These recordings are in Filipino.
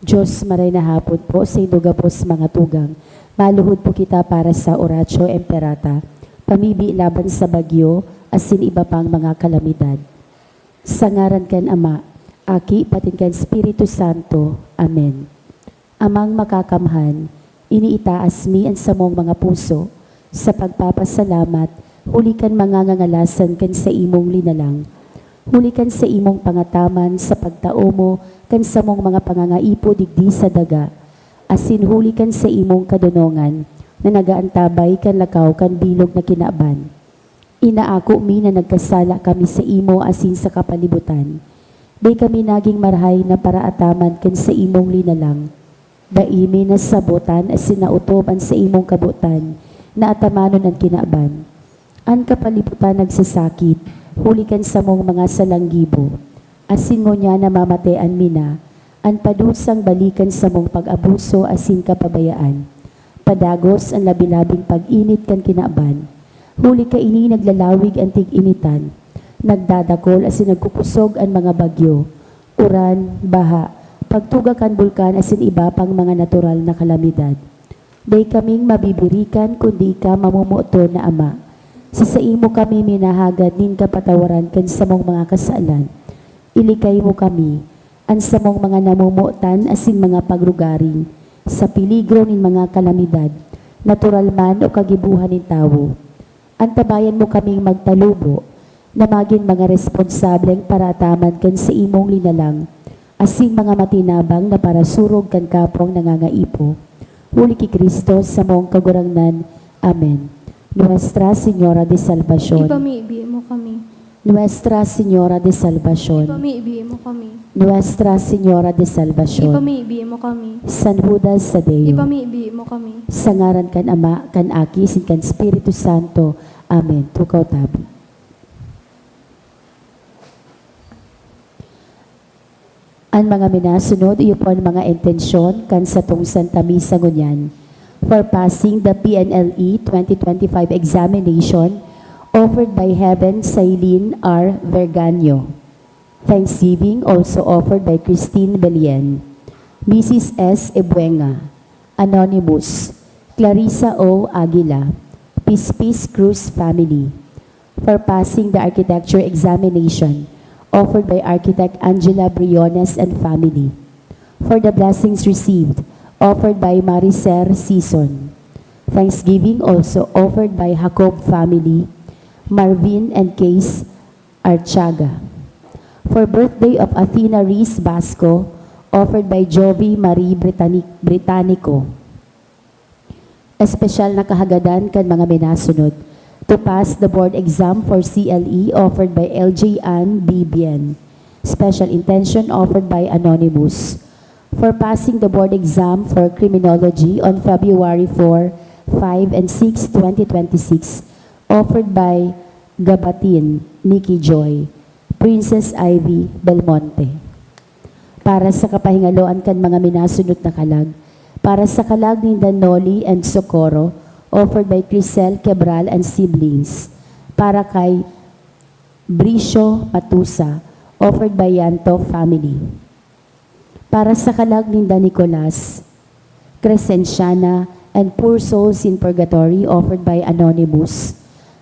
Diyos maray na hapon po sa indugapos mga tugang. Maluhod po kita para sa Oratio Imperata, pamibi laban sa bagyo, asin iba pang mga kalamidad. Sa ngaran kan Ama, Aki, patin kan Espiritu Santo. Amen. Amang makakamhan, iniitaas mi ang samong mga puso, sa pagpapasalamat, huli kan mga ngangalasan kan sa imong linalang. Huli kan sa imong pangataman sa pagtao mo, kan sa mong mga pangangaipo digdi sa daga. Asin huli kan sa imong kadunongan, na nagaantabay kan lakaw kan bilog na kinaban. Inaako mi na nagkasala kami sa imo asin sa kapalibutan. Day kami naging marhay na paraataman kan sa imong linalang. Daimi na sabutan asin nautoban sa imong kabutan, na atamanon ang kinaban. Ang kapalibutan nagsasakit, hulikan sa mong mga salanggibo. Asin mo niya na mamatean mina, ang padusang balikan sa mong pag-abuso asin kapabayaan. Padagos ang labilabing pag-init kan kinaban. Huli ka ini naglalawig ang tig-initan. Nagdadakol asin nagkukusog ang mga bagyo. Uran, baha, pagtuga kan bulkan asin iba pang mga natural na kalamidad. Day kaming mabibirikan kundi ka mamumuto na Ama. Sa imo kami minahagad nin kapatawaran kan sa mong mga kasalan. Ilikay mo kami, ang sa mong mga namumutan asin mga pagrugaring, sa piligro nin mga kalamidad, natural man o kagibuhan nin tao. Antabayan mo kaming magtalubo, na maging mga responsableng parataman kan sa imong linalang, asin mga matinabang na parasurog kan kapong nangangaipo. Huli ki Kristo sa mong kagurangnan. Amen. Nuestra Señora de Salvación. Ipamiibi mo kami. Nuestra Señora de Salvación. Ipamiibi mo kami. Nuestra Señora de Salvación. Ipamiibi mo kami. San Judas Tadeo. Ipamiibi mo kami. Sa ngaran kan Ama, kan Aki, sin kan Espiritu Santo. Amen. Tukaw tabi. Ang mga minasunod, iyo po ang mga intensyon kan sa tong Santa Misa ngunyan. For passing the PNLE 2025 examination offered by Heaven Sailin R. Verganio. Thanksgiving also offered by Christine Belien, Mrs. S. Ebuenga, Anonymous, Clarissa O. Aguila, Pispis Cruz family. For passing the architecture examination offered by Architect Angela Briones and family. For the blessings received offered by Maricer Season. Thanksgiving also offered by Jacob family, Marvin and Case Archaga. For birthday of Athena Reese Basco, offered by Jovi Marie Britannico. Espesyal na kahagadan kan mga minasunod. To pass the board exam for CLE offered by LJ Ann Bibian. Special intention offered by Anonymous. For passing the board exam for criminology on February 4, 5, and 6, 2026, offered by Gabatin, Nikki Joy, Princess Ivy Belmonte. Para sa kapahingaloan kan mga minasunod na kalag, para sa kalag ni Danoli and Socorro, offered by Crisel Quebral and siblings. Para kay Bricio Patusa, offered by Yanto family. Para sa kalag ni Dan Nicolas, Crescenciana, and Poor Souls in Purgatory, offered by Anonymous.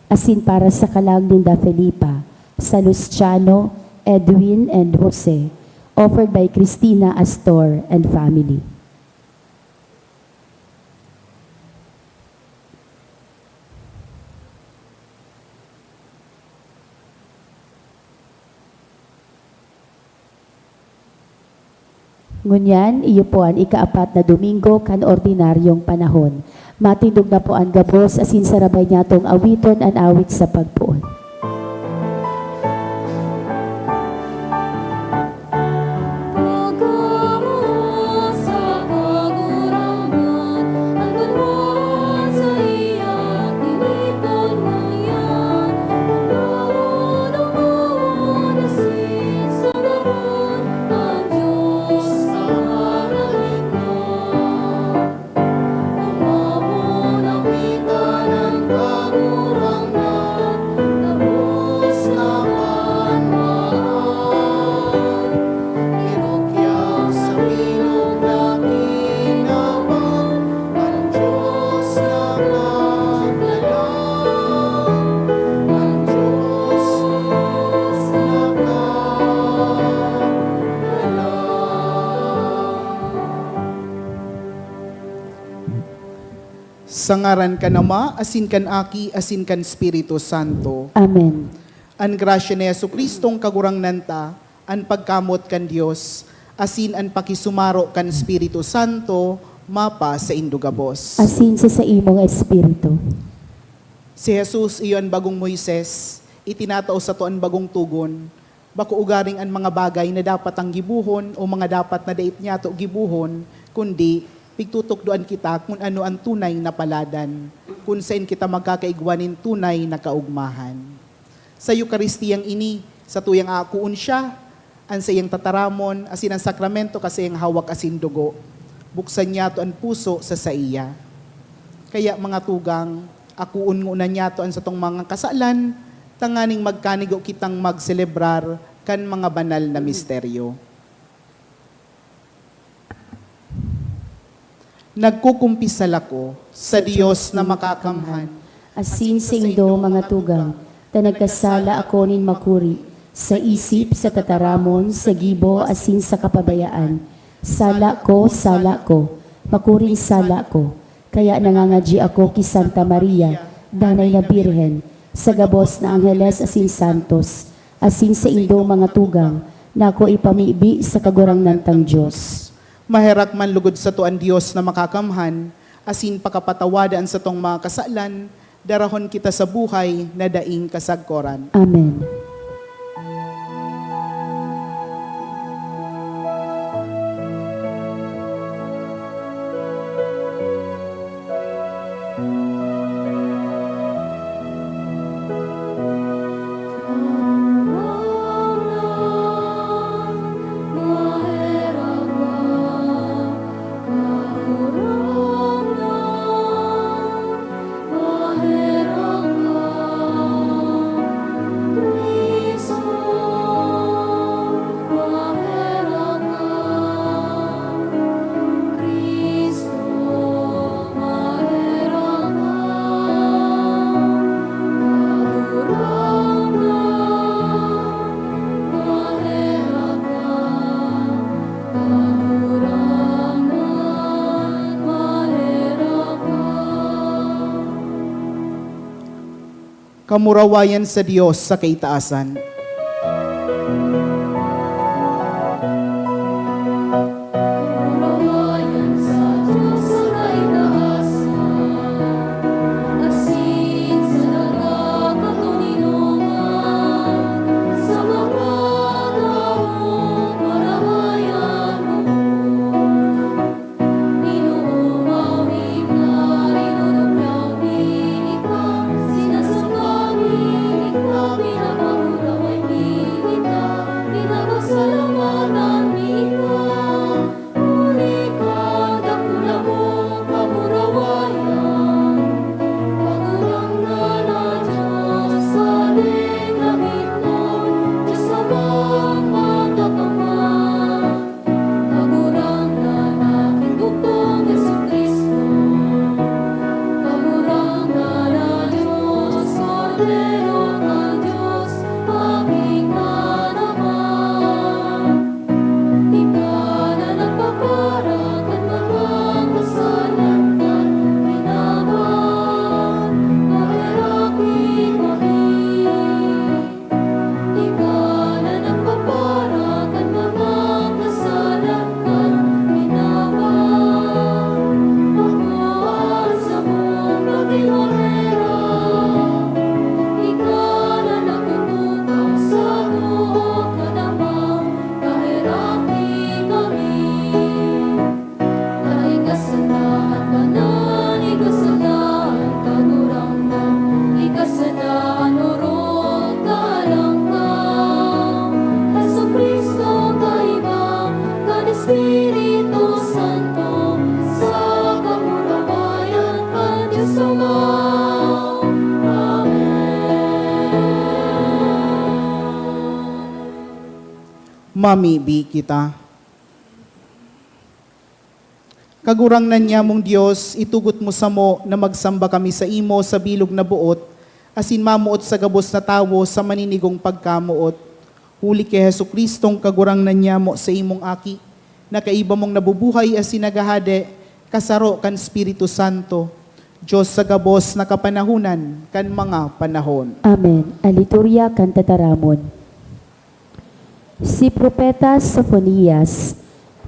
Asin para sa kalag ni Da Felipa, Salustiano, Edwin, and Jose, offered by Cristina Astor and family. Ngunyan, iyo po ang ikaapat na Domingo kan ordinaryong panahon. Matindog na po ang gabos asin sarabay niya tong awiton ang awit sa pagpuon. Umabot ang kita ng kagurangan. Sa ngaran ka nama, asin kan aki, asin kan Espiritu Santo. Amen. An grasya ni Yesu Kristong kagurang nanta, an pagkamot kan Dios, asin an pakisumaro kan Espiritu Santo, mapa sa indugabos. Asin sa imong espiritu. Si Jesus iyon bagong Moises, itinatao sa to an bagong tugon, bako ugaring an mga bagay na dapat ang gibuhon o mga dapat na dait niya to gibuhon, kundi pigtutukdoan kita kung ano ang tunay na paladan, kung saan kita magkakaigwanin tunay na kaugmahan. Sa Eukaristiyang ini, sa tuyang akuun siya, ang sayang tataramon, asin ang sakramento kasi ang hawak asin dugo. Buksan niya to ang puso sa saiya. Kaya mga tugang, akuun nguna niya to ang sa tong mga kasalan, tanganing magkanigo kitang magselebrar kan mga banal na misteryo. Nagkukumpisal ako sa Diyos na makakamhan. Asin sa indo mga tugang, ta nagkasala ako nin makuri, sa isip, sa tataramon, sa gibo, asin sa kapabayaan. Sala ko, makuring sala ko. Kaya nangangadji ako ki Santa Maria, Danay na Birhen, sa gabos na Angeles asin Santos, asin sa indo mga tugang, na ako ipamibi sa kagurang nantang Diyos. Maherak man lugod sa tuan Diyos na makakamhan, asin pakapatawadaan sa tong mga kasalan, darahon kita sa buhay na daing kasagkoran. Amen. Kamurawayan sa Diyos sa kaitaasan. Kamurawayan sa Diyos sa kaitaasan, asin sa dagat katuninungan, sa mga taong marahayan mo. Inuumawin ka, inunupyawin ka, sinasambangin ka, pinapakurawan kita, pinapasalamatan kita. Uli ka, dakula mo, kamurawayan, kagurang na Diyos sa ating langit mo, Diyos amang matapaman. Kagurang na aking bugtong Jesucristo, kagurang na Diyos, Kordero ng Diyos, aking kanaman. Ikaw na nagpaparang at magpapasalamat, pinaban, mahirapi kami. Ikaw na nagpaparang at magpapasalamat, pinaban, ako sa mong paghiwalera. Ikaw na nagtutukaw sa tuog ka naman, kahirapi kami. Ikasadaan ka na, ikasadaan kagurang na, ikasadaan urong kalang ka. Jesucristo kaiba, kan Espiritu Santo, sa kamurawayan kan Diyos Ama. Mamibi kita. Kagurang na niya mong Diyos, itugot mo sa mo na magsamba kami sa imo sa bilog na buot, asin mamuot sa gabos na tawo sa maninigong pagkamuot. Huli kay Hesu Kristong kagurang na niya mo sa imong aki, na kaiba mong nabubuhay asin nagahade, kasaro kan Espiritu Santo, Diyos sa gabos na kapanahunan, kan mga panahon. Amen. Aliturya kan tataramon. Si Propeta Sophonias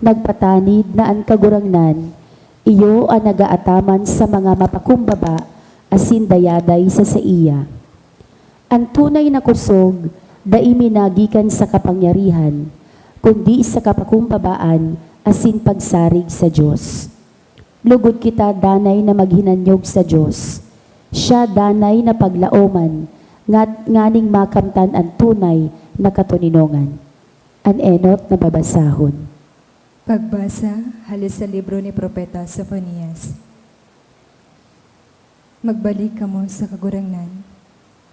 nagpatanid na ang kagurangnan, iyo ang nagaataman sa mga mapakumbaba asin dayaday sa iya. Ang tunay na kusog, daimi nagikan sa kapangyarihan, kundi sa kapakumbabaan asin pagsarig sa Diyos. Lugod kita danay na maghinanyog sa Diyos. Siya danay na paglaoman, nganing makamtan ang tunay na katuninongan. An enot na babasahon. Pagbasa halos sa libro ni Propeta Sophonias. Magbalik kamo sa kagurangnan.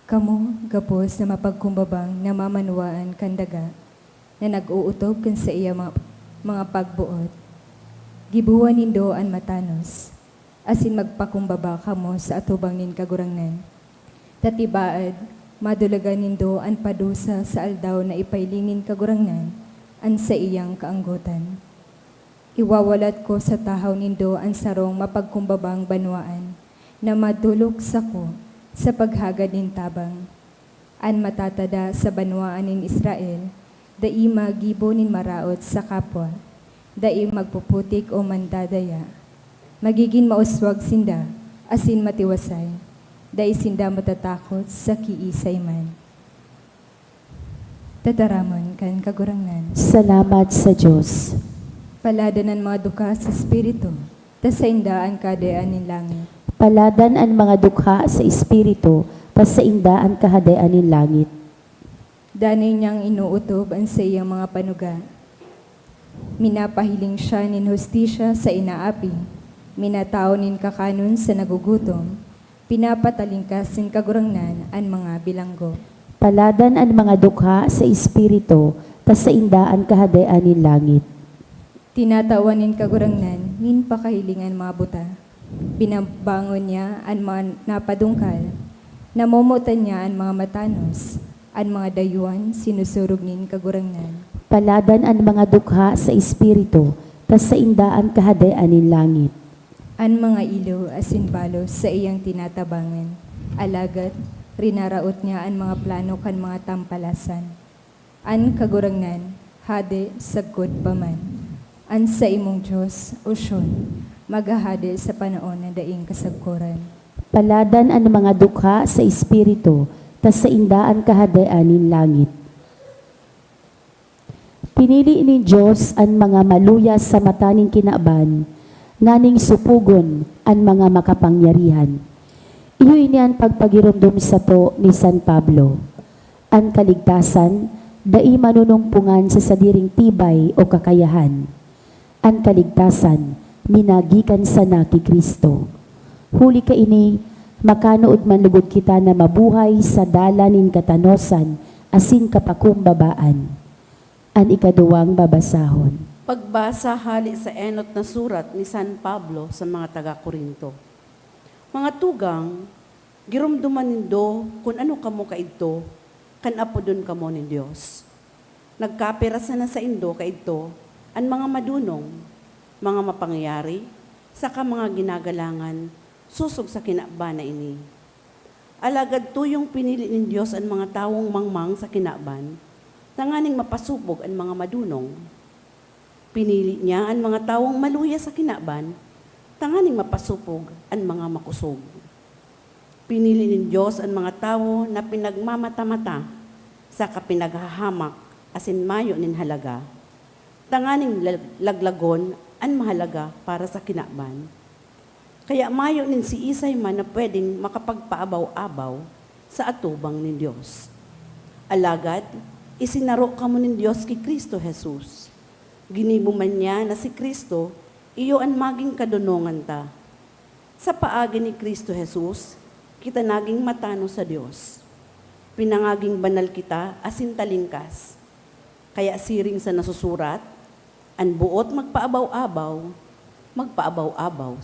Kamo gapos na mapagkumbabang namamanwaan kandaga na nag-uutob kan sa iya mga pagbuot. Gibuwan nindo an matanos, asin magpakumbaba kamo sa atubang nin kagurangnan. Tatibaad, madulagan nindo an padusa sa aldaw na ipailingin kagurangnan, an sa iyang kaanggotan. Iwawalat ko sa tahaw nindo ang sarong mapagkumbabang banwaan, na madulok sa ko sa paghagad nin tabang. An matatada sa banwaan nin Israel, dai magibo nin maraot sa kapwa, dai magpuputik o mandadaya. Magiging mauswag sinda, asin matiwasay, dai sinda matatakot sa kiisay man. Tataramon kan kagurangnan. Salamat sa Diyos. Paladan ang mga duka sa Espiritu, tas sa indaan kadayaan nin langit. Paladan ang mga dukha sa Espiritu, tas sa inda ang kahadayaan ng langit. Danay niyang inuutob ang sa iyang mga panuga. Minapahiling siya nin hustisya sa inaapi, minatao nin kakanon sa nagugutom, pinapatalingkas nin kagurangnan ang mga bilanggo. Paladan ang mga dukha sa Espiritu, tas sa inda ang kahadayaan ng langit. Tinatawan nin kagurangnan, nin pakahilingan mga buta. Binabangon niya ang mga napadungkal, namomotan niya ang mga matanos, ang mga dayuan sinusurog nin kagurangnan. Paladan ang mga dukha sa Espiritu, tas sa inda ang kahadayaan ng langit. Ang mga ilo asin balos sa iyang tinatabangan, alagad rinaraot niya ang mga plano kan mga tampalasan. An kagurangnan, hade sagkod paman. An sa imong Diyos, o Syon, maghahade sa panaon na daing kasagkuran. Paladan ang mga dukha sa Espiritu, tas sa inda ang kahadayaan ng langit. Pinili ni Diyos ang mga maluya sa mataning kinaban, nganing supugon ang mga makapangyarihan. Iyo ini ang pagpagirumdum sa to ni San Pablo. Ang kaligtasan, dai manunumpungan sa sadiring tibay o kakayahan. Ang kaligtasan, minagikan sa naki Kristo. Huli ka ini, makanood man lugod kita na mabuhay sa dalanin katanosan, asin kapakumbabaan. An ikaduwang babasahon. Pagbasa hali sa enot na surat ni San Pablo sa mga taga-Korinto. Mga tugang, girumduman nindo kung ano kamo kaidto, kan apodon kamo ni Dios. Nagkapirasa na sa indo kaidto, ang mga madunong, mga mapangyari, saka mga ginagalangan, susog sa kinakban na ini. Alagad tuyong pinili ni Dios ang mga tawong mangmang sa kinakban, tanganing mapasubog ang mga madunong. Pinili niya ang mga tawong maluya sa kinakban, tanganing mapasupog ang mga makusog. Pinili ni Diyos ang mga tao na pinagmamata-mata sa kapinaghahamak asin mayo nin halaga, tanganing laglagon ang mahalaga para sa kinakban. Kaya mayo nin si Isay man na pwedeng makapagpaabaw-abaw sa atubang ni Diyos. Alagad, isinaro kamo ni Diyos kay Kristo Jesus. Ginibo man niya na si Kristo, iyo ang maging kadunongan ta. Sa paagi ni Kristo Jesus, kita naging matano sa Diyos. Pinangaging banal kita asin talingkas. Kaya siring sa nasusurat, ang buot magpaabaw-abaw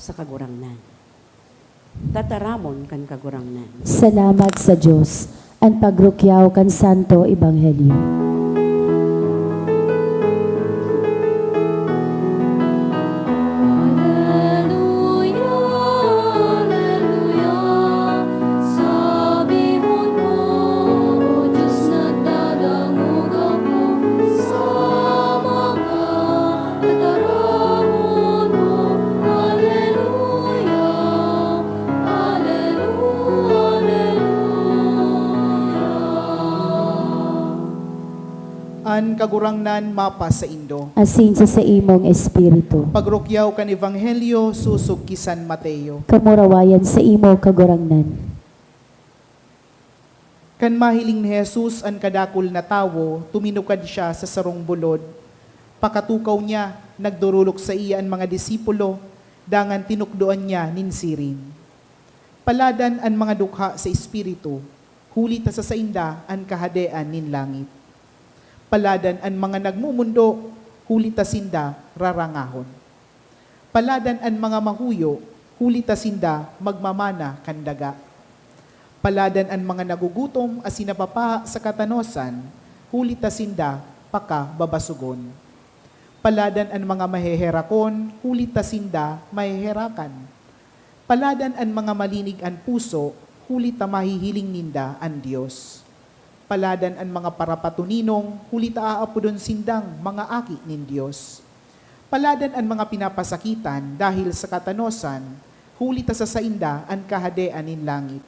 sa kagurangnan. Tataramon kan kagurangnan. Salamat sa Diyos. Ang pagrukyaw kan Santo Ebanghelyo. Alleluia, alleluia. An kagurangnan mapa sa Indo. Asin sa imong espiritu. Pagrukyaw kan Ebanghelyo susug kisan Mateo. Kamurawayan sa imo kagurangnan. Kan mahiling ni Jesus an kadakul na tawo, tuminukad siya sa sarong bulod. Pakatukaw niya, nagdurulok sa iya ang mga disipulo, dangan tinukdoan niya ninsirin. Paladan an mga dukha sa espiritu, huli ta sa sainda an kahadean nin langit. Paladan an mga nagmumundo, huli ta sinda rarangahon. Paladan an mga mahuyo, huli ta sinda magmamana kandaga. Paladan an mga nagugutom as sinapapa sa katanosan, huli ta sinda paka babasugon. Paladan an mga maheherakon, huli ta sinda maheherakan. Paladan an mga malinig an puso, huli ta mahihiling ninda an Dios. Paladan an mga parapatuninong, huli ta aapudon sindang mga aki nin Dios. Paladan an mga pinapasakitan dahil sa katanosan, huli ta sa sainda an kahadean nin langit.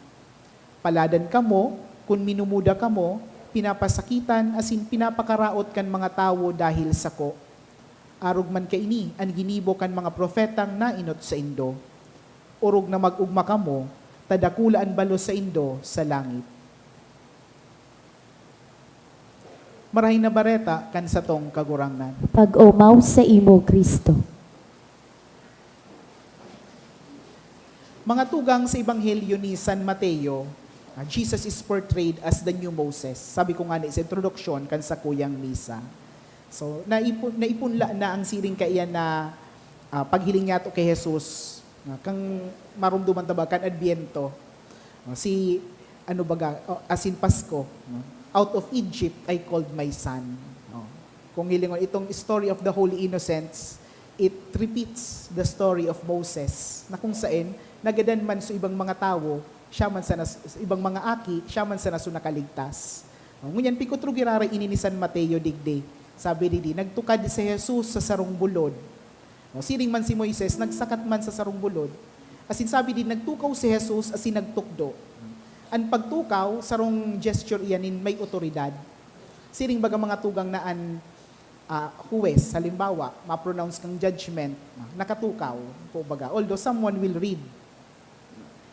Paladan kamo, kung minumuda kamo, pinapasakitan asin pinapakaraot kan mga tawo dahil sako. Arog man kaini, an ginibo kan mga profetang nainot sa Indo. Urog na mag-ugma kamo, tadakula an balo sa Indo sa langit. Marahin na bareta kan sa tong kagurangnan. Pag-umaw sa imo Kristo. Mga tugang sa Ebanghelyo ni San Mateo, Jesus is portrayed as the new Moses. Sabi ko nga sa introduction kan sa kuyang misa. So, naipunla na ang siring kaiyan na paghiling niya to kay Jesus. Kang marumduman taba kan Adbiento. Si, ano baga, asin Pasko. Out of Egypt, I called my son. Kung hilingon, itong story of the Holy Innocents, it repeats the story of Moses, na kung saan, nagadan man sa ibang mga tao, siya man sa ibang mga aki, siya man sa naso nakaligtas. Ngunyan, pikotro girara ini ni San Mateo digde. Sabi didi, nagtukad si Jesus sa sarong bulod. Siring man si Moises, nagsakat man sa sarong bulod. Asin sabi din, nagtukaw si Jesus asin nagtukdo. Ang pagtukaw, sarong gesture iyanin may otoridad. Siring baga mga tugang na an huwes, halimbawa, ma-pronounce kang judgment, nakatukaw, po baga. Although someone will read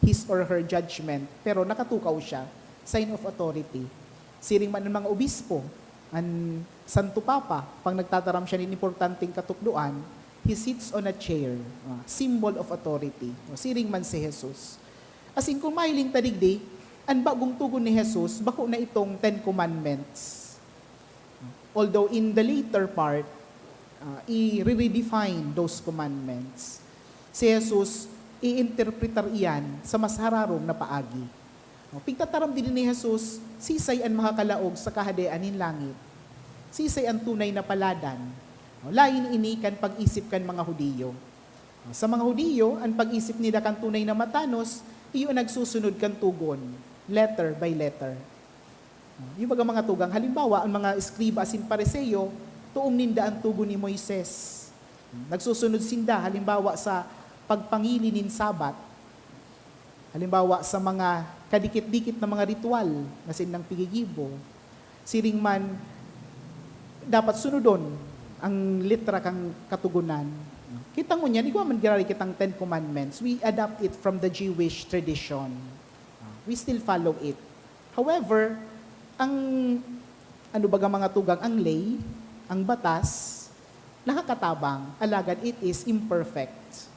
his or her judgment, pero nakatukaw siya, sign of authority. Siring man ng mga obispo, ang Santo Papa, pag nagtataram siya ng importanteng katukduan, he sits on a chair, symbol of authority. Siring man si Jesus. Asin kung mahiling tadigdi, ang bagong tugon ni Jesus, bako na itong 10 Commandments. Although in the later part, i-redefine those commandments. Si Jesus, i-interpretar iyan sa mas hararong na paagi. Pigtataram din ni Jesus, sisay ang makakalaog sa kahadean nin langit. Sisay ang tunay na paladan. Lain ini kan pag-isip kan mga Hudiyo. Sa mga Hudiyo, ang pag-isip nila kan tunay na matanos, iyo nagsusunod kan tugon, letter by letter. Yung mga tugang, halimbawa, ang mga eskriba asin pariseyo, tuong ninda ang tugon ni Moises. Nagsusunod sinda, halimbawa sa pagpangili nin Sabat. Halimbawa sa mga kadikit-dikit na mga ritual, na sinang pigigibo. Siring man, dapat sunodon ang litra kang katugunan. Kita mo niyan, ikaw man girari kitang 10 Commandments, we adapt it from the Jewish tradition. We still follow it. However, ang ano baga mga tugang, ang lay, ang batas, nakakatabang, alagad it is imperfect.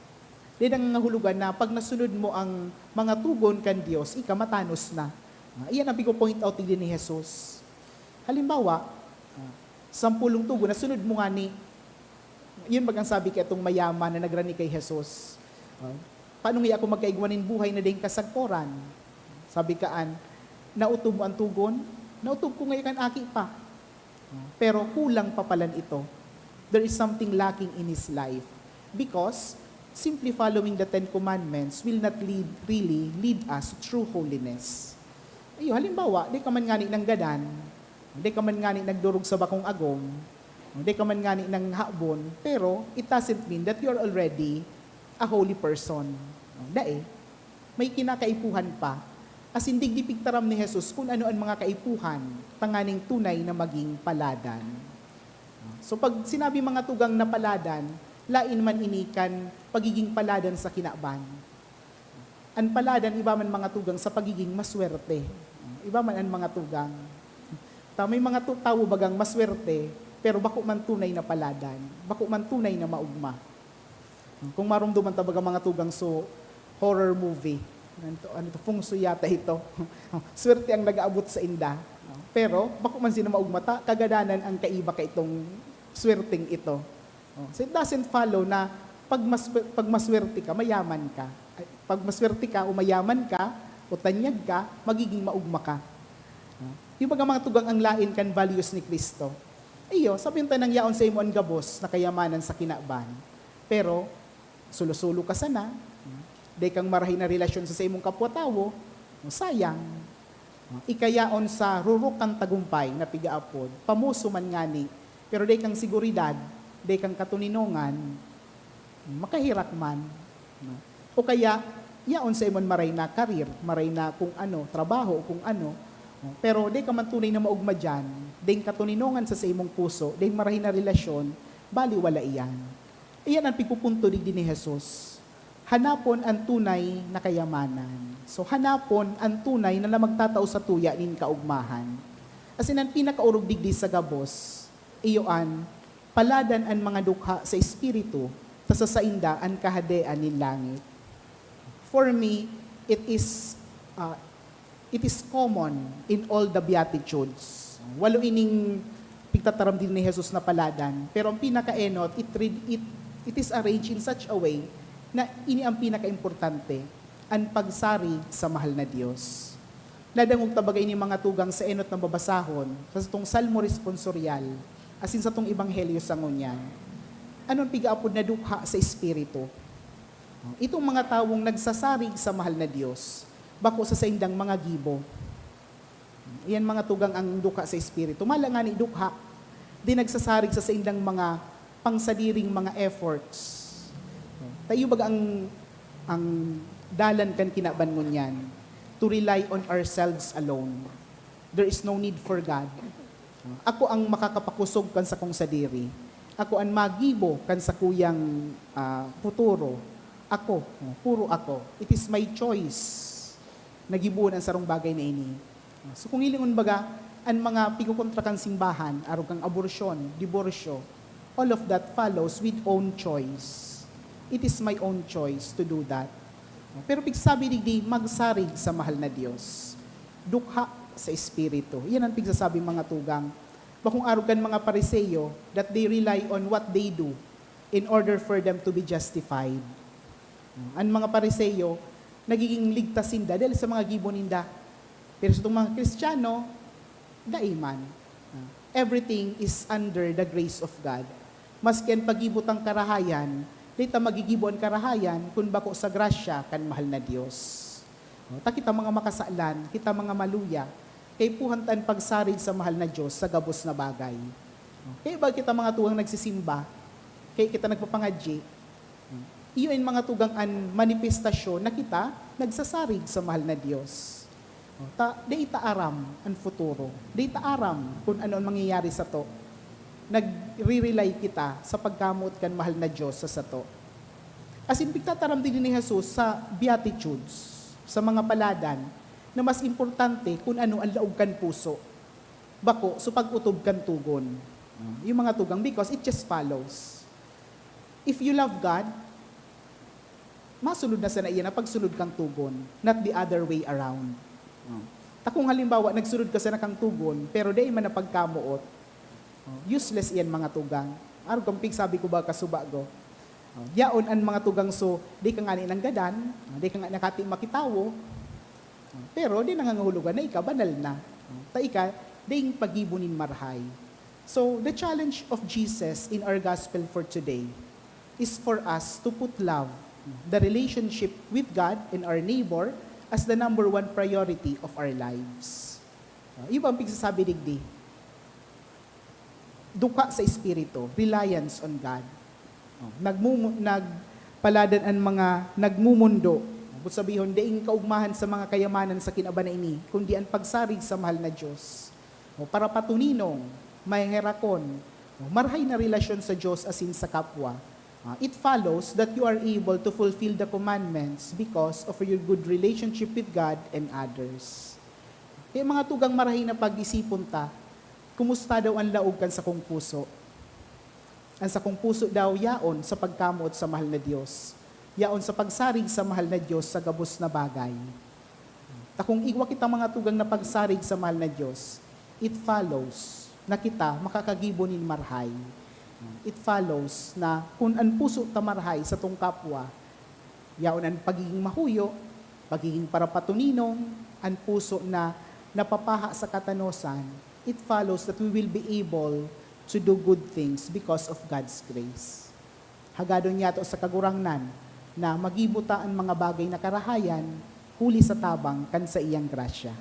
Din ang nahulugan na pag nasunod mo ang mga tugon kan Diyos, ika matanos na. Iyan ang ko point out din ni Jesus. Halimbawa, 10 tugon, nasunod mo nga ni, yun bagang sabi kay itong mayaman na nagrani kay Jesus. Paano nga ako magkaigwanin buhay na din kasagporan? Sabi kaan, nautob mo ang tugon, nautob ko ngayon kan aki pa. Pero kulang pa palan ito. There is something lacking in his life. Because, simply following the 10 Commandments will not really lead us to true holiness. Ayo, halimbawa, di ka man ngani ng gadan, di ka man ngani nagdurog sa bakong agom, di ka man ngani ng habon, pero it doesn't mean that you're already a holy person. Dae, may kinakaipuhan pa. As hindi pigtaram ni Jesus kung ano ang mga kaipuhan, tanganing tunay na maging paladan. So pag sinabi mga tugang na paladan, lain man inikan pagiging paladan sa kinaban. Ang paladan, iba man mga tugang sa pagiging maswerte. Iba man ang mga tugang. May mga tao bagang maswerte, pero bako man tunay na paladan. Bako man tunay na maugma. Kung marumduman ta bagang mga tugang so horror movie, ano to, feng shui yata ito. Swerte ang nag-aabot sa inda. Pero bako man sila maugmata, kagadanan ang kaiba ka itong swerting ito. So it doesn't follow na pag maswerte ka, mayaman ka. Pag maswerte ka, o mayaman ka, o tanyag ka, magiging maugma ka. Yung mga tugang ang lain kan values ni Kristo. Iyo, sabihin tayo ng yaon sa imo ang gabos na kayamanan sa kinaban. Pero, sulo-sulo ka sana, day kang marahin na relasyon sa imong kapwa-tawo, sayang. Ikayaon sa rurok kang tagumpay na pigaapod, pamuso man ngani, pero day kang siguridad, day kang katuninongan, makahirak man. O kaya, yaon sa imong maray na karir, maray na kung ano, trabaho, kung ano, pero day ka man tunay na maugma dyan, day katuninongan sa imong puso, day marahin na relasyon, bali wala iyan. Iyan ang pigpupunto ni Jesus. Hanapon ang tunay na kayamanan. So hanapon ang tunay na magtatao sa tuya nin kaugmahan. As in, ang pinakaurog digdi sa gabos, iyoan, paladan ang mga dukha sa espiritu, sa sainda ang kahadean nin langit. For me, it is common in all the Beatitudes. Walo ining pigtataram din ni Jesus na paladan. Pero ang pinaka-enot, it is arranged in such a way na ini ang pinaka-importante, ang pagsari sa mahal na Diyos. Ladangog tabagay ni mga tugang sa enot na babasahon, sa itong salmo responsorial, asin sa itong ebanghelyo sa ngunyan. Anong pigaapod na dukha sa espiritu? Itong mga tawong nagsasarig sa mahal na Diyos, bako sa saindang mga gibo. Iyan mga tugang ang dukha sa espiritu. Malanga ni dukha, di nagsasarig sa saindang mga pangsadiring mga efforts. Tayo baga ang dalan kan kinaban ngunyan, to rely on ourselves alone. There is no need for God. Ako ang makakapakusog kan sa kong sadiri. Ako ang magibo kan sa kuyang futuro. Ako, puro ako. It is my choice. Nagibuon ang sarong bagay na ini. So kung ilingon baga, ang mga pigukontra kang simbahan, araw kang abortion, diborsyo, all of that follows with own choice. It is my own choice to do that. Pero pigsabi digdi, magsarig sa mahal na Diyos. Dukha sa espiritu. Yan ang pigsasabi mga tugang. Bakong araw kan mga Pariseyo that they rely on what they do in order for them to be justified. Ang mga Pariseyo, nagiging ligtasinda dahil sa mga gibo ninda. Pero sa itong mga Kristiyano, daiman. Everything is under the grace of God. Masken pagibot ang karahayan, dita magigibo ang karahayan kung bako sa grasya kan mahal na Diyos. Ta kita mga makasalan, kita mga maluya, kay puhantan pagsarig sa mahal na Diyos sa gabos na bagay. Kaya ba kita mga tuwang nagsisimba, kay kita nagpapangadji, iyon mga tugang an manifestasyon na kita nagsasarig sa mahal na Diyos. Di itaaram ang futuro. Di itaaram kung ano ang mangyayari sa to. Nagre-rely kita sa pagkamot kan mahal na Diyos sa sato. As in, pigtataram din ni Jesus sa Beatitudes, sa mga paladan, na mas importante kung ano ang laog kan puso. Bako, so pag-utob kan tugon. Yung mga tugang, because it just follows. If you love God, masunod na sana iyan na pagsunod kang tugon, not the other way around. Kung halimbawa, nagsunod ka sana kang tugon, pero di man na pagkamuot, useless iyan mga tugang. Araw kang sabi ko ba kasuba go. Yaon ang mga tugang so, di ka nga ng gadan, di ka nga nakati makitawo, pero di nangangahulugan na ika, banal na. Ta ika, di pagibunin marhay. So, the challenge of Jesus in our gospel for today is for us to put love, the relationship with God and our neighbor as the number one priority of our lives. Iba ang pigsasabi digdi. Duka sa espiritu, reliance on God. Nagpaladan ang mga nagmumundo. But sabihon, diing kaugmahan sa mga kayamanan sa kinaban na ini, kundi ang pagsarig sa mahal na Diyos. Para patuninong, maherakon, Marahay na relasyon sa Diyos as in sa kapwa. It follows that you are able to fulfill the commandments because of your good relationship with God and others. Kaya mga tugang marahay na pag-isipon ta, kumusta daw ang laog kan sa kong puso? Ang sa kong puso daw yaon sa pagkamot sa mahal na Diyos. Yaon sa pagsarig sa mahal na Diyos sa gabos na bagay. Kung iwa kita mga tugang na pagsarig sa mahal na Diyos, it follows na kita makakagibo nin marhay. It follows na kung ang puso tamarhay sa tong kapwa, yaon ang pagiging mahuyo, pagiging parapatuninong, ang puso na napapaha sa katanosan, it follows that we will be able to do good things because of God's grace. Hagadon niya to sa kagurangnan na magibuta ang mga bagay na karahayan, huli sa tabang kan sa iyang grasya.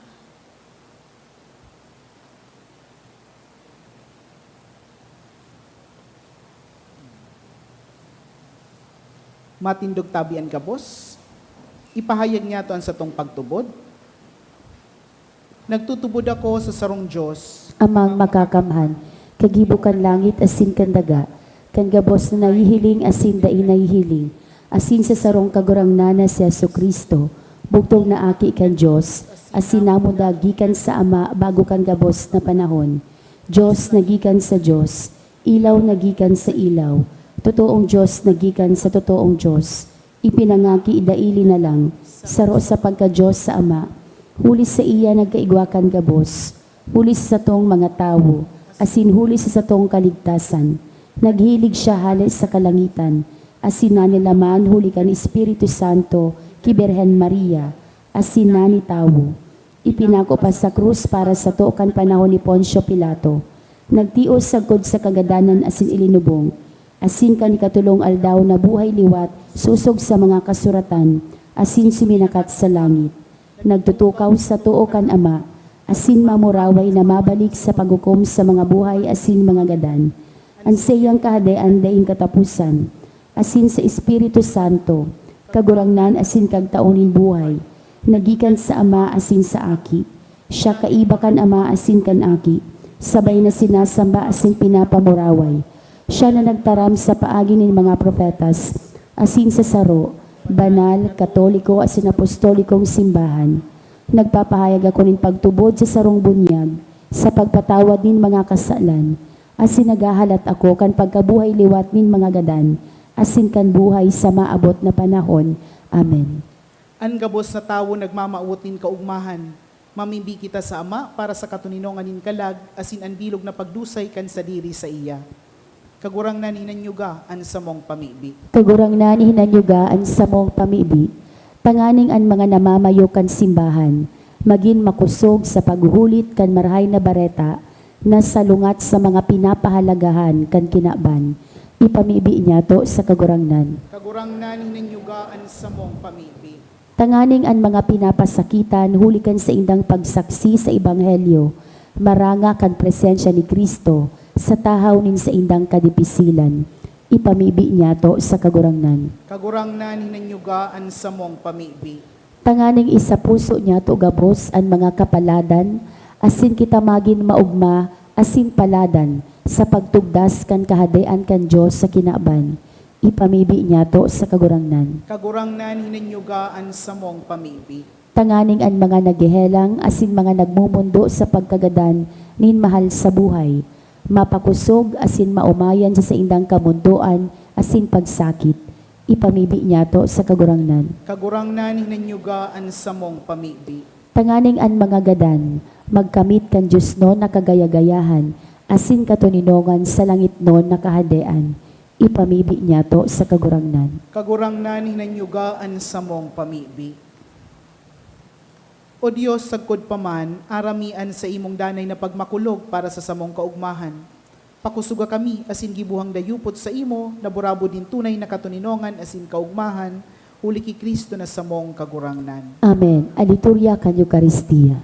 Matindog tabian gabos, ipahayag niya to ang sa tong pagtubod. Nagtutubod ako sa sarong Diyos, Amang makakamhan, kagibukan langit asin kan daga, kan gabos na nahihiling asin dai nahihiling, asin sa sarong kagurangnan si Jesucristo, bugtong na aki kan Diyos, asin namo gikan sa Ama bago kan gabos na panahon. Diyos nagikan sa Diyos, ilaw nagikan sa ilaw, totoong Diyos nagikan sa totoong Diyos, ipinangaki idaili na lang, saro sa pagka-Diyos sa Ama, huli sa iya nagkaigwakan gabos, huli sa satong mga tawo, asin huli sa satong kaligtasan. Naghilig siya halis sa kalangitan, asin na nilaman huli kan Espiritu Santo, ki Birhen Maria, asin na ni tawo. Ipinako pa sa krus para sa to kan panahon ni Poncio Pilato. Nagtios sagkod sa kagadanan asin ilinubong, asin kan katulong aldaw na buhay liwat, susog sa mga kasuratan, asin suminakat sa langit. Nagtutukaw sa tuo kan Ama, asin mamuraway na mabalik sa paghukom sa mga buhay asin mga gadan. Ang sayang kahadean daing katapusan, asin sa Espiritu Santo, kagurangnan asin kagtaunin buhay, nagikan sa Ama asin sa Aki. Siya kaiba kan Ama asin kan Aki, sabay na sinasamba asin pinapamuraway. Siya na nagtaram sa paagi ng mga profetas, asin sa saro, banal, katoliko at sinapostolikong simbahan. Nagpapahayag ako ng pagtubod sa sarong bunyag, sa pagpatawad nin mga kasalan, asin nagahalat ako kan pagkabuhay liwat nin mga gadan, asin kan buhay sa maabot na panahon. Amen. an gabos na tawo nagmamaot nin kaugmahan, mamimbi kita sa Ama para sa katuninongan nin kalag, asin an bilog na pagdusay kan sa diri sa iya. Kagurang na ninanyuga an samong pamibi. Kagurang na hinanyugaan sa mong pamibi, tanganing an mga namamayo kan simbahan, magin makusog sa paghuhulit kan marahay na bareta, na salungat sa mga pinapahalagahan kan kinaban, ipamibi niya to sa kagurangnan. Kagurang na ninanyuga an samong pamibi. Tanganing an mga pinapasakitan, hulikan sa indang pagsaksi sa Ebanghelyo, maranga kan presensya ni Kristo, sa tahaw nin sa indang kadipisilan, ipamibi niya to sa kagurangnan. Kagurang na ninanyuga an samong pamibi. Tanganing isa puso niya to gabos ang mga kapaladan, asin kita magin maugma, asin paladan, sa pagtugdas kan kahadean kan Diyos sa kinaban, ipamibi niya to sa kagurangnan. Kagurang na ninanyuga an samong pamibi. Tanganing ang mga nagihelang, asin mga nagmumundo sa pagkagadan, nin mahal sa buhay, mapakusog asin maumayan sa indang kamunduan asin pagsakit, ipamibi niya to sa kagurangnan. Kagurang na ninanyuga an samong pamibi. Tanganing an mga gadan, magkamit kan Diyos no nakagayagayahan, asin katuninongan sa langit no nakahadean, ipamibi niya to sa kagurangnan. Kagurang na ninanyuga an samong pamibi. O Diyos, sagkod paman, aramian sa imong danay na pagmakulog para sa samong kaugmahan. Pakusuga kami, asin gibuhang dayupot sa imo, na burabo din tunay na katuninongan, asin kaugmahan, huli ki Kristo na samong kagurangnan. Amen. Aliturya kan Eucharistia.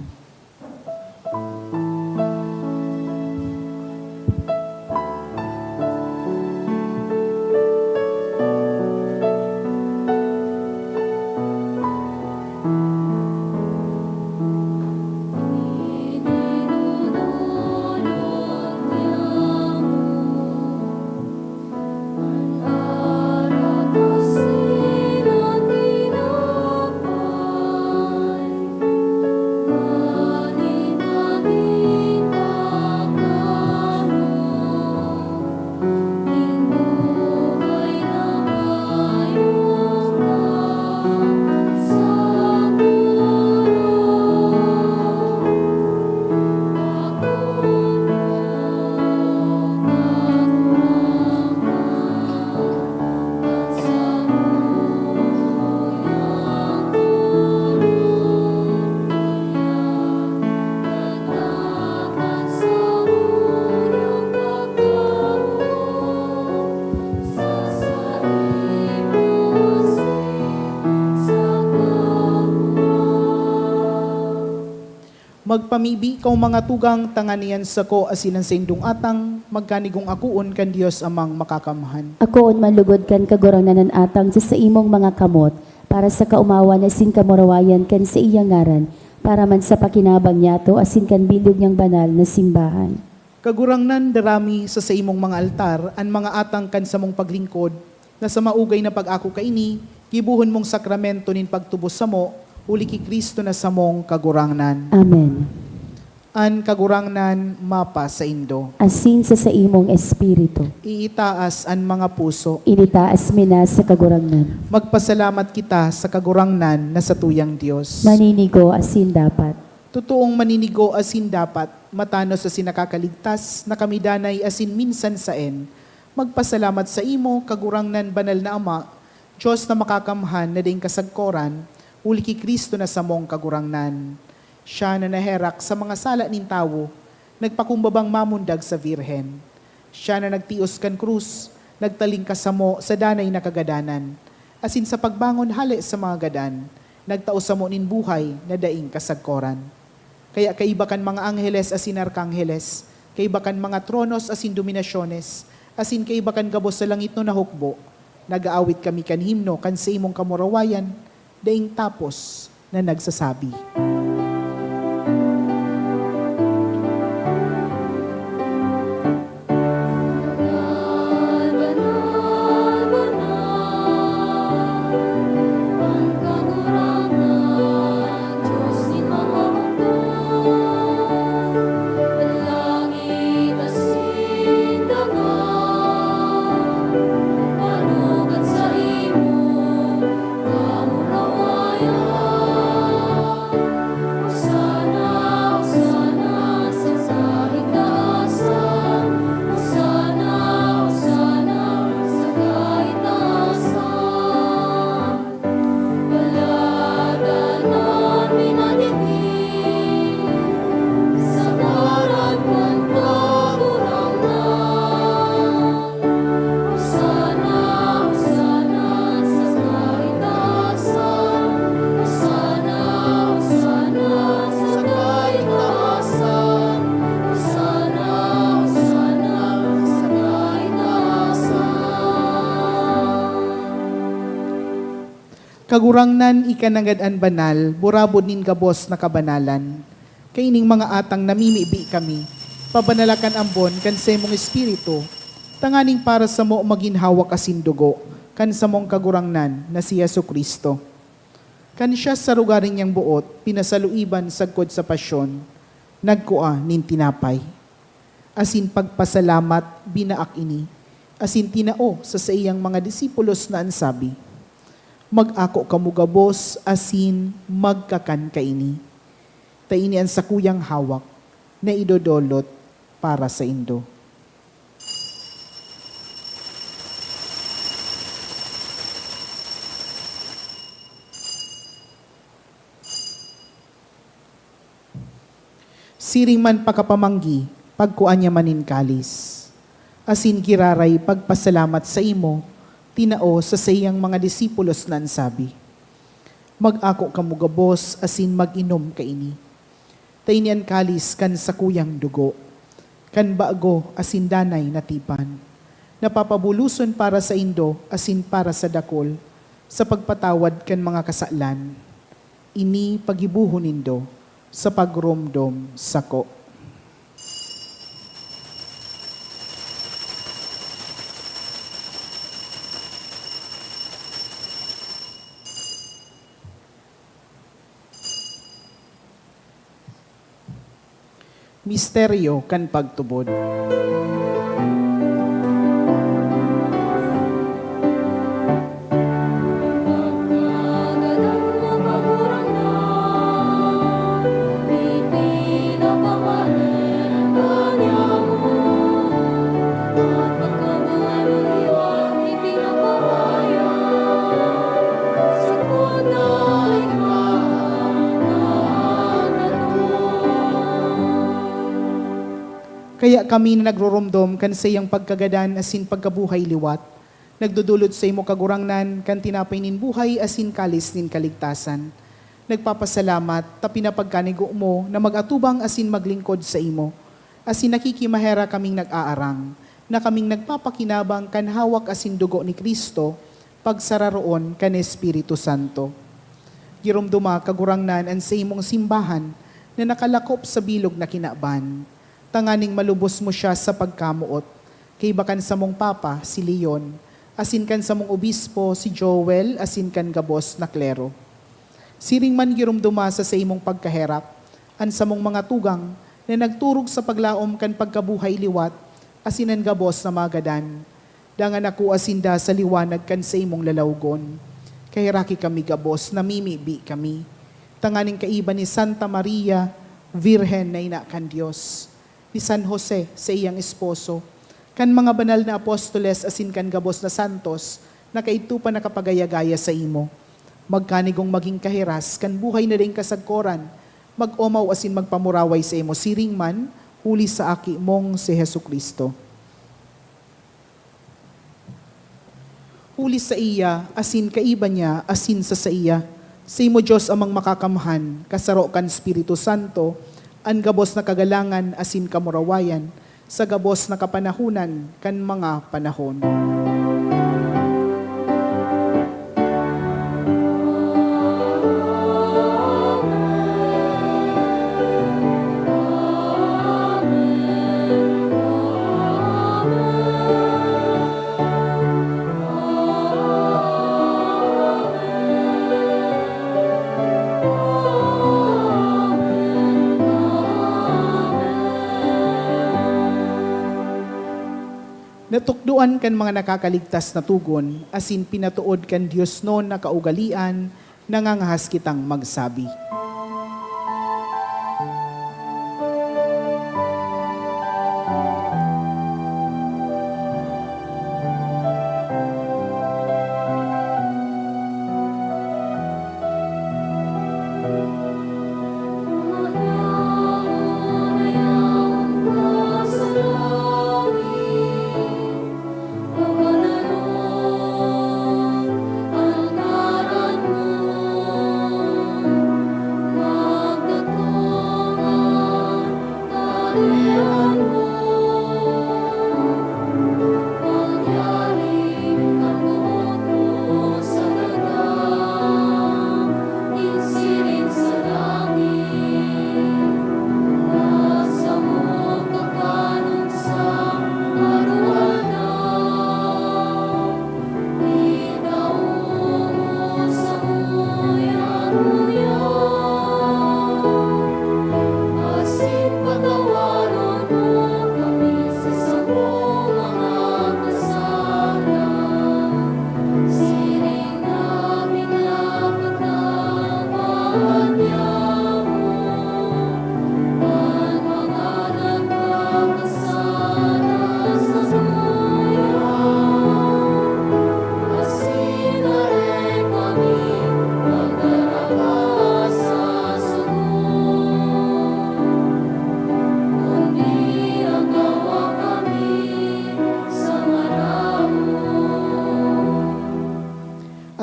Magpamibi kau mga tugang tanganian sa ko asinan sa indong atang, magkanigong akuon kan Dios amang makakamahan. Ako on malugod kan kaguranan atang sa imong mga kamot, para sa kaumawa na sin kamurawayan kan sa iyang ngaran, para man sa pakinabang niyato asin kan bilog niyang banal na simbahan. Kagurangnan darami sa imong mga altar, an mga atang kan sa mong paglingkod, na sa maugay na pag-ako kaini, gibuhon mong sakramento nin pagtubos sa mo, uli ki Kristo na sa mong kagurangnan. Amen. An kagurangnan mapa sa indo. Asin sa imong espiritu, Iitaas an mga puso. initaas mina sa kagurangnan. Magpasalamat kita sa kagurangnan na sa tuyang Diyos. Maninigo asin dapat. Totoong maninigo asin dapat, matano sa sinakakaligtas, na kami danay asin minsan saen. Magpasalamat sa imo, kagurangnan banal na Ama, Diyos na makakamhan na ding kasagkoran, uli ki Kristo na sa mong kagurangnan. Siya na naherak sa mga sala nin tawo, nagpakumbabang mamundag sa Virhen. Siya na nagtios kan krus, nagtaling kasamo sa danay na kagadanan. Asin sa pagbangon hali sa mga gadan, nagtao sa mo nin buhay na daing kasagkoran. Kaya kaibakan mga angheles asin arkangheles, kaibakan mga tronos asin dominasyones, asin kaibakan gabos sa langit no nahukbo, nagaawit kami kan himno kan sa imong kamurawayan, daing tapos na nagsasabi. Banal, banal, banal, ang kagurangan, Diyos ni Mahamundong. Langit asin dagat, panugat sa imo, kamurawayan. Hosana, hosana sa kaitaasan. Hosana, hosana sa kaitaasan. Paladanan minadibig sa ngaran ng kagurangnan. Hosana, hosana sa kaitaasan. Hosana, hosana sa kaitaasan. Hosana, hosana sa kaitaasan. Kagurangnan ikanangadan banal, burabod nin gabos na kabanalan. Kaining mga atang namimibi kami, pabanalakan ambon kan sa imong espiritu, tanganing para sa mo maginhawak asin dugo, kan sa mong kagurangnan na si Yesu Kristo. Kan siya sa rugaring niyang buot, pinasaluiban sagkod sa pasyon, nagkua nin tinapay. Asin pagpasalamat, binaak ini, asin tinao sa iyang mga disipulos na ansabi, mag-ako kamugabos asin magkakan kaini. Tainian sa kuyang hawak na idodolot para sa indo. Siring man pakapamanggi, pagkuan niya manin kalis. Asin kiraray pagpasalamat sa imo, tinao sa sayang mga disipulos na ansabi, mag-ako kamugabos asin mag-inom kaini. Tainian kalis kan sa kuyang dugo, kan bago asin danay natipan. Napapabuluson para sa indo asin para sa dakol, sa pagpatawad kan mga kasalan. Ini pagibuhon nindo sa pagromdom sako. Misteryo kan pagtubod. Pagkagadang makagurangan, ipinapangalan ang kanya mo. At pagkabuhay mo liwan, ipinapawayan. Sa kunay Kaya kami na nagroromdom kan sa iyang pagkagadan asin pagkabuhay liwat, nagdudulot sa imo kagurangnan kan tinapay nin buhay asin kalis nin kaligtasan. Nagpapasalamat ta pinapagkanigo mo na mag-atubang asin maglingkod sa imo. Asin nakikimahera kaming nag-aarang, na kaming nagpapakinabang kan hawak asin dugo ni Kristo, pagsararoon kan Espiritu Santo. Girumduma kagurangnan an sa imong simbahan na nakalakop sa bilog na kinaban. Tanganing malubos mo siya sa pagkamuot. Kay bakan sa mong papa, si Leon, asin kan sa mong obispo, si Joel, asin kan gabos na klero. Siring man girumduma sa imong pagkaherap, an sa mong mga tugang na nagturog sa paglaom kan pagkabuhay liwat, asinan gabos na magadan. Dangan ako asinda sa liwanag kan sa imong lalawgon. Kay raki kami gabos, namimibi kami. Tanganing kaiba ni Santa Maria, Virhen na ina kan Diyos. Ni San Jose sa iyang esposo. Kan mga banal na apostoles asin kan gabos na santos, na kaito pa nakapagayagaya sa imo. Magkanigong maging kahiras, kan buhay na rin kasagkoran, mag-omaw asin magpamuraway sa imo, siring man, huli sa aki mong si Hesu Kristo. Huli sa iya, asin kaiba niya, asin sa iya. Sa imo Diyos amang makakamhan, kasaro kan Espiritu Santo, an gabos na kagalangan, asin kamurawayan, sa gabos na kapanahunan, kan mga panahon. Natukduan kan mga nakakaligtas na tugon, asin pinatuod kan Diyos noon na kaugalian, nangangahas kitang magsabi.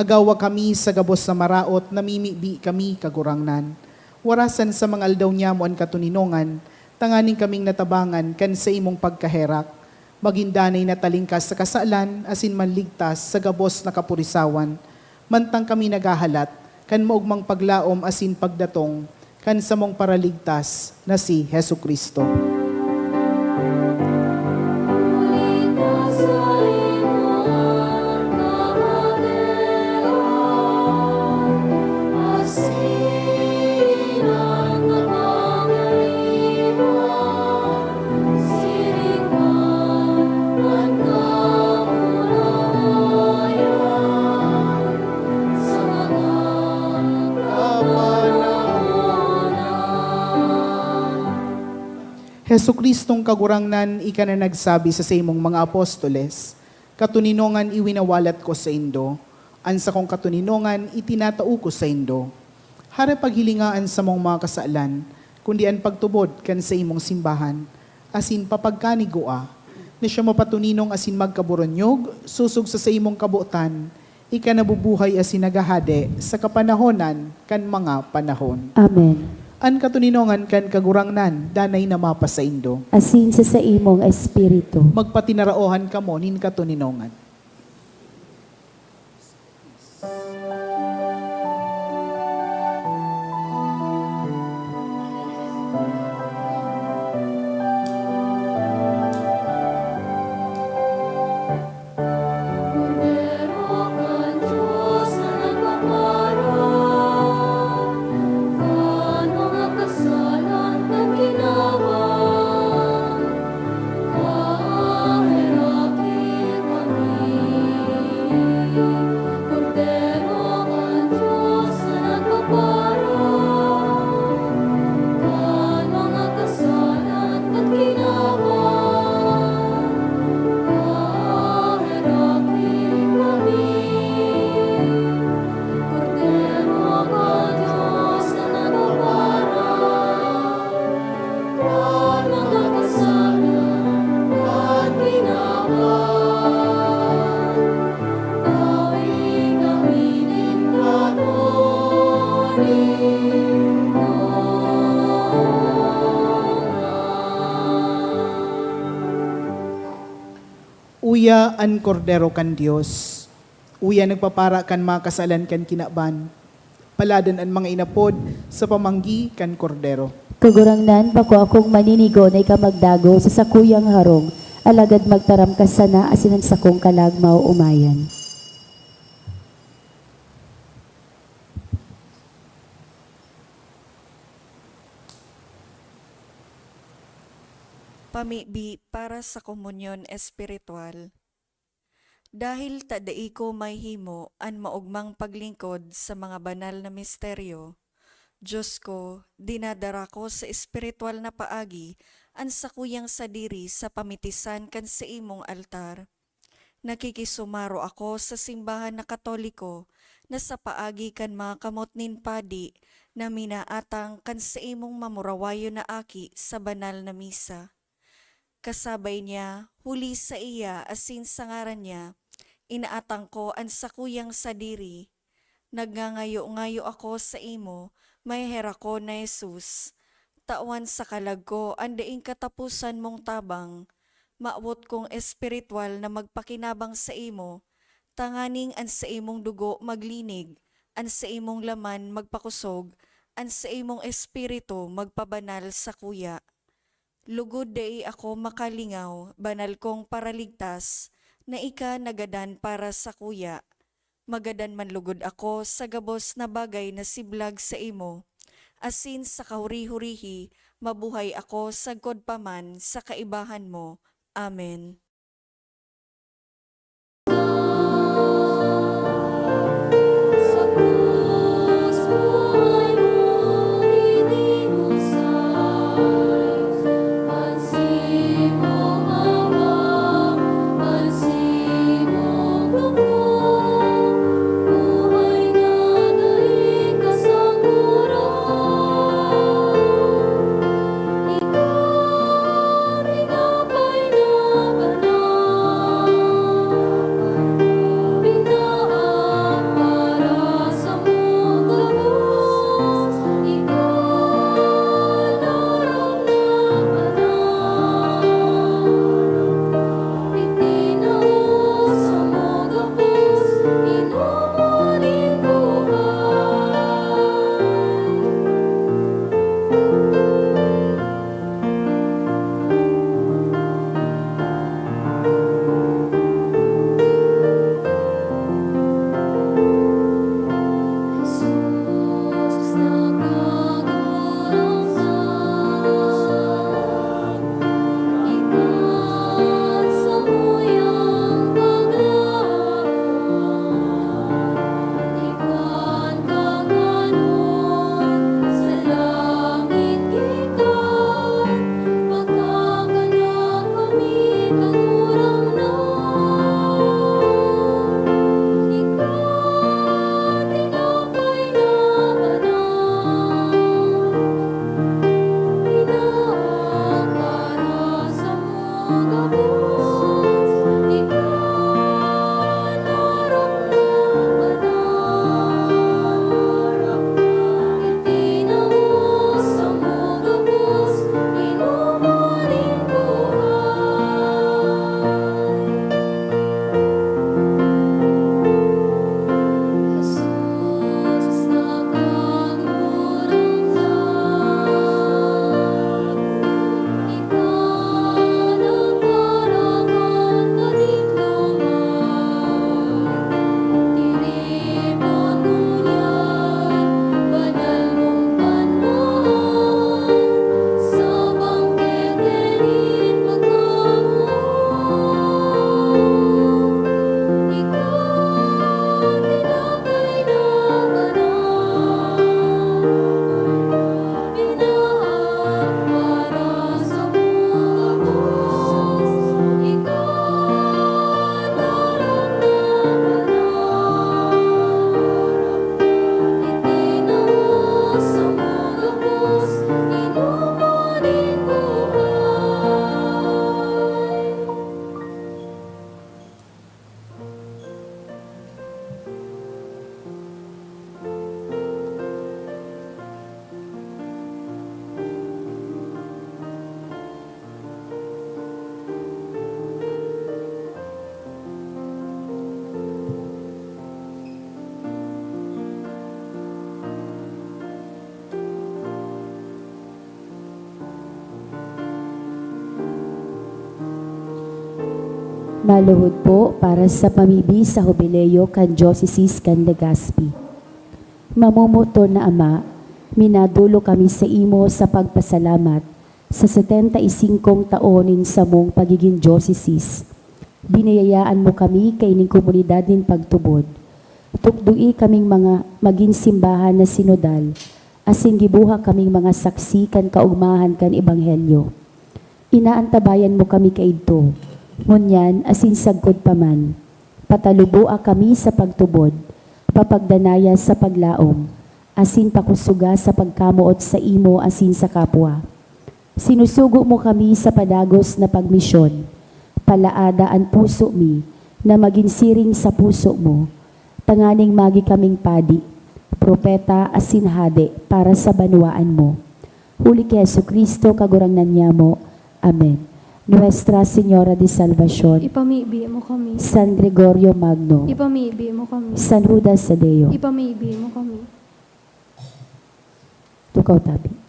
Agawa kami sa gabos na maraot, namimibi kami kagurangnan. Warasan sa mga aldaw niya mo an katuninongan, tanganing kaming natabangan kan sa imong pagkaherak. Magindanay na talingkas sa kasalan, asin manligtas sa gabos na kapurisawan. Mantang kami nagahalat, kan maugmang paglaom asin pagdatong, kan sa mong paraligtas na si Hesu Kristo. Hesu Kristong kagurangnan, ika na nagsabi sa imong mga apostoles, katuninongan iwinawalat ko sa indo, ansa kong katuninongan itinatao ko sa indo. Hara paghilingaan sa mong mga kasalan, kundi an pagtubod kan sa imong simbahan, asin papagkanigoa, na siya mapatuninong asin magkaburonyog, susog sa imong kabuotan, ika nabubuhay as sinagahade sa kapanahonan kan mga panahon. Amen. An katuninongan kan kagurangnan, danay na mapa sa indo. Asin sa imong espiritu. Magpatinaraohan kamo nin katuninongan. Kordero kan Diyos na nagpaparang, kan mga kasalan kan ginawa, kahirapi kami. Kordero kan Diyos na nagpaparang, kan mga kasalan kan ginawa, kahirapi kami. Kordero ka Diyos na nagpaparang, kan mga kasalan kan ginawa, bawi kami ng Uya an kordero kan Dios. Uya nagpapara kan mga kasalan kan kinaban. Paladan an mga inapod sa pamanggi kan kordero. Kagurangnan, bako akong maninigo na ikamagdago sa sakuyang harong, alagad magtaram ka sana asin ang sakong kalagmaw umayan. Pamibi para sa komunyon espiritual. Dahil tadai ko may himo an maugmang paglingkod sa mga banal na misteryo, Diyos ko, dinadara ko sa espiritual na paagi ang sakuyang sadiri sa pamitisan kan sa imong altar. Nakikisumaro ako sa simbahan na Katoliko na sa paagi kan mga kamot nin padi na minaatang kan sa imong mamurawayo na aki sa banal na misa. Kasabay niya, huli sa iya asin sa ngaran niya, inaatang ko ang sakuyang sadiri. Nagngangayo-ngayo ako sa imo, may hera ko na Jesus. Tawan sa kalag ko, andaing katapusan mong tabang. Maawot kong espiritual na magpakinabang sa imo, tanganing an sa imong dugo maglinig, an sa imong laman magpakusog, an sa imong espiritu magpabanal sa kuya. Lugod dai ako makalingaw, banal kong paraligtas, na ika nagadan para sa kuya. Magadan man lugod ako sa gabos na bagay na siblag sa imo. Asin sa kahuri-hurihi, mabuhay ako sa paman sa kaibahan mo. Amen. Sa krus buhay mo ininusay, pansimong hawak, pansimong lubog, buhay na daing kasangguran. Ikaw rin apay na Maluhod po para sa pamibi sa Jubileo kan Diocese kan Legazpi. Mamumuto na Ama, minadulo kami sa imo sa pagpasalamat sa 75 taonin sa mong pagiging diocese. Binayayaan mo kami kay ining komunidad din pagtubod. Tukdui kaming mga maging simbahan na sinodal, asin gibuha kaming mga saksi kan kaugmahan kan ebanghelyo. Inaantabayan mo kami kaidto, ngunyan asin sagkod paman. Patalubua kami sa pagtubod, papagdanaya sa paglaom, asin pakusuga sa pagkamuot sa imo asin sa kapwa. Sinusugo mo kami sa padagos na pagmisyon, palaada ang puso mi, na maging siring sa puso mo, tanganing magi kaming padi, propeta asin hade para sa banwaan mo. Huli kay Jesucristo kagurangnan niya mo. Amen. Nuestra Señora de Salvación, Ipamibi mo kami. San Gregorio Magno, Ipamibi mo kami. San Judas Tadeo, Ipamibi mo kami. tukaw tabi.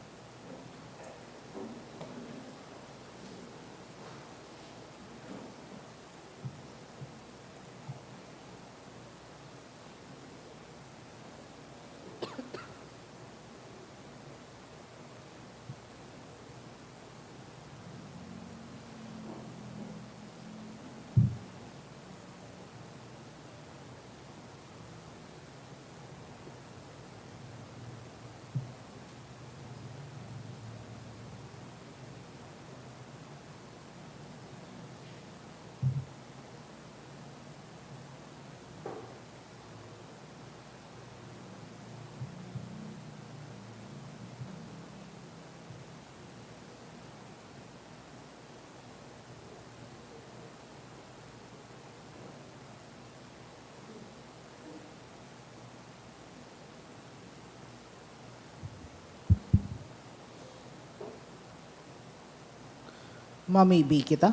Mamibi kita.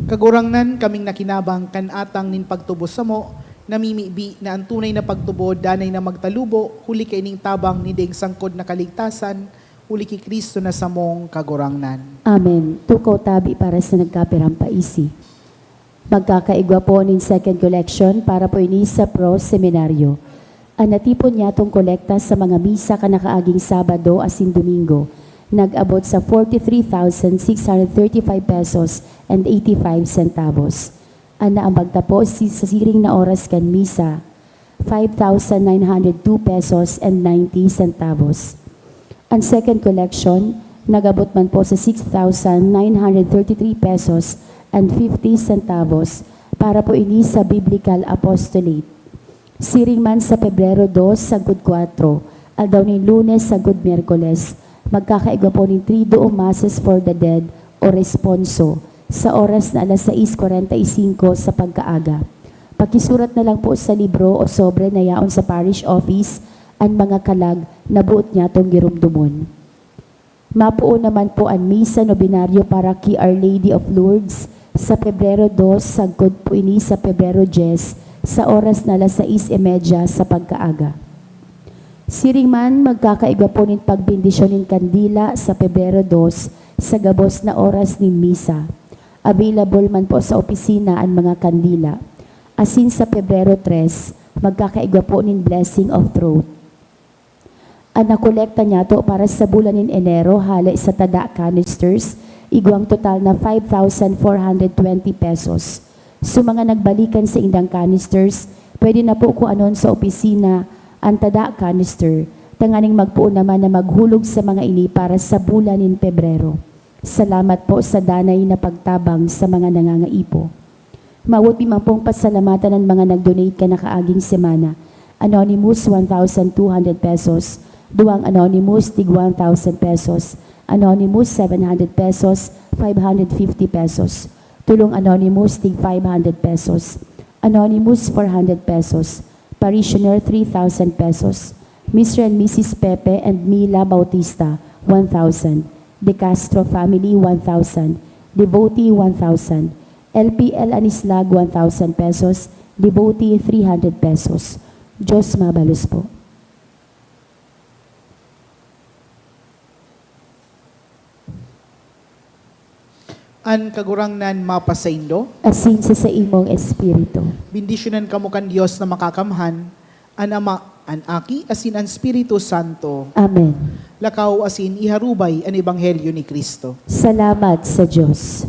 Kagurangnan kaming nakinabang kan atang nin pagtubos sa mo, namimibi na ang tunay na pagtubod, danay na magtalubo, huli kay ning tabang ni deng sangkod na kaligtasan, huli kay Kristo na sa mong kagurangnan. Amen. Tukaw tabi para sa nagkapirang paisi. Magkakaigwa po nin second collection para po ini sa pro seminaryo. Ang natipon niya tong kolekta sa mga misa kanakaaging Sabado asin Domingo, nag-abot sa 43,635 pesos and 85 centavos. Ang naambagta po sa siring na oras kan misa, 5,902 pesos and 90 centavos. Ang second collection, nag-abot man po sa 6,933 pesos and 50 centavos para po ini sa Biblical Apostolate. Siring man sa Pebrero 2 sa Good 4, aldaw ni Lunes sa Good Miyerkules, magkakaigwa po ng 3 doong Masses for the Dead o Responso sa oras na alas 6:45 sa pagkaaga. Pakisurat na lang po sa libro o sobre na yaon sa parish office ang mga kalag na buot niya tong girumdumon. Mapuo naman po ang misa nobinaryo para kay Our Lady of Lourdes sa Pebrero 2 sa Good po ini sa Pebrero 10 sa oras na alas 6:30 sa pagkaaga. Siring man magkakaiba po nin pagbindisyon nin kandila sa Pebrero 2 sa gabos na oras nin misa. Available man po sa opisina ang mga kandila. Asin sa Pebrero 3, magkakaiba po nin blessing of throat. Ang nakolekta niya to para sa bulan nin Enero hali sa tada canisters, igwang total na 5,420 pesos. So mga nagbalikan sa indang canisters, pwede na po kung anon sa opisina ang tada canister, tanganing magpuo naman na maghulog sa mga ini para sa bulan in Pebrero. Salamat po sa danay na pagtabang sa mga nangangaipo. Mawuti man pong pasalamatan ng mga nag-donate ka na kaaging semana. Anonymous, 1,200 pesos. Duwang Anonymous, tig 1,000 pesos. Anonymous, 700 pesos, 550 pesos. Tulong Anonymous, tig 500 pesos. Anonymous, 400 pesos. Parishioner, 3,000 pesos. Mr. and Mrs. Pepe and Mila Bautista, 1,000. De Castro family, 1,000. Devotee, 1,000. LPL Anislag, 1,000 pesos. Devotee, 300 pesos. Diyos mabalos po. An kagurangnan mapasaindo, asin sa imong espiritu. bindisyonan kamo kan Dios na makakamhan, an Ama, an Aki, asin an Espiritu Santo. Amen. Lakaw asin iharubay an Ebanghelyo ni Kristo. Salamat sa Diyos.